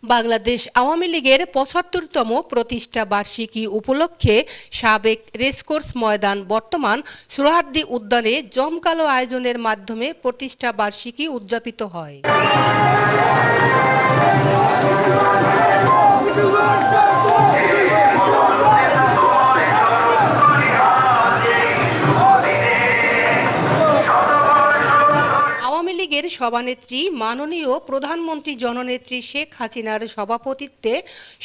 বাংলাদেশ আওয়ামী লীগের ৭৫তম প্রতিষ্ঠা বার্ষিকী উপলক্ষে সাবেক রেসকোর্স ময়দান বর্তমান সোহরাওয়ার্দী উদ্যানে জমকালো আয়োজনের মাধ্যমে প্রতিষ্ঠা বার্ষিকী উদযাপিত হয়। আওয়ামী লীগের সভানেত্রী মাননীয় প্রধানমন্ত্রী জননেত্রী শেখ হাসিনার সভাপতিত্বে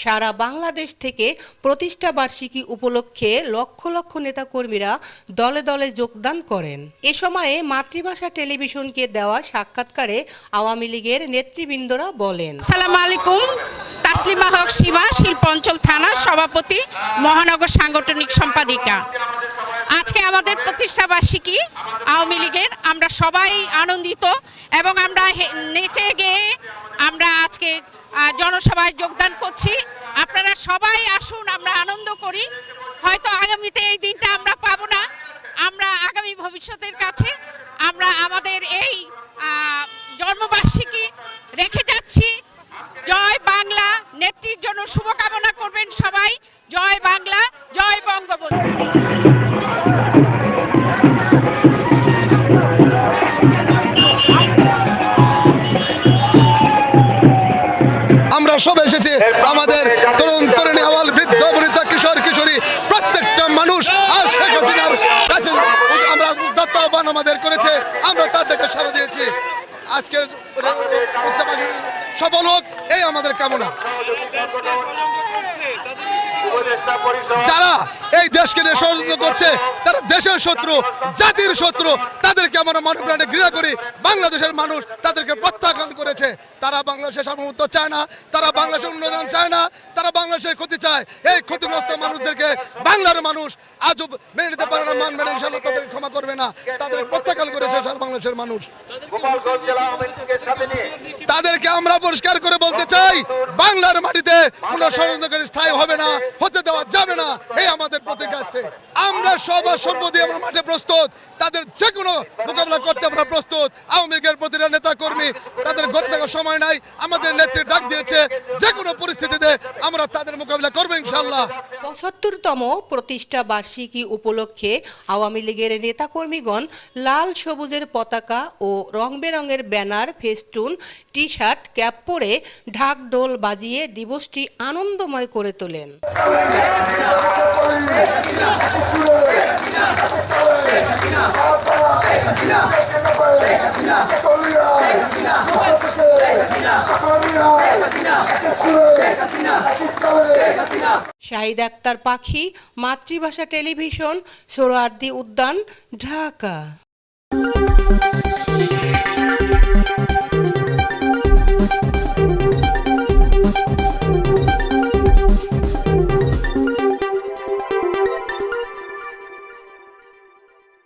সারা বাংলাদেশ থেকে প্রতিষ্ঠা বার্ষিকী উপলক্ষে লক্ষ লক্ষ নেতাকর্মীরা দলে দলে যোগদান করেন। এ সময়ে মাতৃভাষা টেলিভিশনকে দেওয়া সাক্ষাৎকারে আওয়ামী লীগের নেতৃবৃন্দরা বলেন, আসসালামু আলাইকুম। তাসলিমা হক সীমা, শিল্পাঞ্চল থানার সভাপতি, মহানগর সাংগঠনিক সম্পাদিকা। আজকে আমাদের প্রতিষ্ঠা বার্ষিকী আওয়ামী লীগের, আমরা সবাই আনন্দিত এবং আমরা নেচে গেয়ে আমরা আজকে জনসভায় যোগদান করছি। আপনারা সবাই আসুন, আমরা আনন্দ করি। হয়তো আগামীতে এই দিনটা আমরা পাবো না, আমরা আগামী ভবিষ্যতের কাছে আমরা আমাদের এই জন্মবার্ষিকী রেখে যাচ্ছি। জয় বাংলা, নেত্রীর জন্য শুভকামনা করবেন সবাই। জয় বাংলা, জয় বঙ্গবন্ধু। আমরা সব এসেছি, আমাদের তরুণ তরুণী, আওয়াল, বৃদ্ধ বনিতা, কিশোর কিশোরী, প্রত্যেকটা মানুষ আর শেখ হাসিনার কাছে আমরা উদাত্ত আহ্বান আমাদের করেছে, আমরা তার ডাকে সাড়া দিয়েছি। আজকের সফল হোক এই আমাদের কামনা। যারা এই দেশকে নিয়ে ষড়যন্ত্র করছে তারা দেশের শত্রু, জাতির শত্রু, তাদেরকে আমরা মানব প্রাণে ঘৃণা করি। বাংলাদেশের মানুষ তাদেরকে প্রত্যাখ্যান করেছে। তারা বাংলাদেশের সার্বভৌমত্ব চায় না, তারা বাংলাদেশের উন্নয়ন চায় না, তারা বাংলাদেশের ক্ষতি চায়। এই ক্ষতিগ্রস্ত মানুষদেরকে বাংলার মানুষ আজও মেনে নিতে পারে না, মানবে না, ইনশাআল্লাহ তাদেরকে ক্ষমা করবে না। তাদের প্রত্যাখ্যান করেছে সারা বাংলাদেশের মানুষ। তাদেরকে আমরা পরিষ্কার করে বলতে চাই, বাংলার মাটিতে কোনো ষড়যন্ত্রকারী স্থায়ী হবে না, হতে দেওয়া যাবে না, এই আমাদের প্রতিজ্ঞা আছে। আমরা সবার সর্বদি আমরা মাঠে প্রস্তুত, তাদের যে কোনো মোকাবিলা করতে আমরা প্রস্তুত। আওয়ামী লীগের প্রতিটা নেতা কর্মী, তাদের ঘরে থাকার সময় নাই, আমাদের নেত্রী ডাক দিয়েছে, যে কোনো পরিস্থিতিতে আমরা তাদের মোকাবিলা করবো ইনশাআল্লাহ। ৭৫তম প্রতিষ্ঠা বার্ষিকী উপলক্ষে আওয়ামী লীগের নেতাকর্মীগণ লাল সবুজের পতাকা ও রং বেরঙের banner, festoon, T shirt, cap পরে ঢাক ঢোল বাজিয়ে দিবসটি আনন্দময় করে তোলেন। শাহিদ আক্তার পাখি, মাতৃভাষা টেলিভিশন, সোহরাওয়ার্দী উদ্যান, ঢাকা।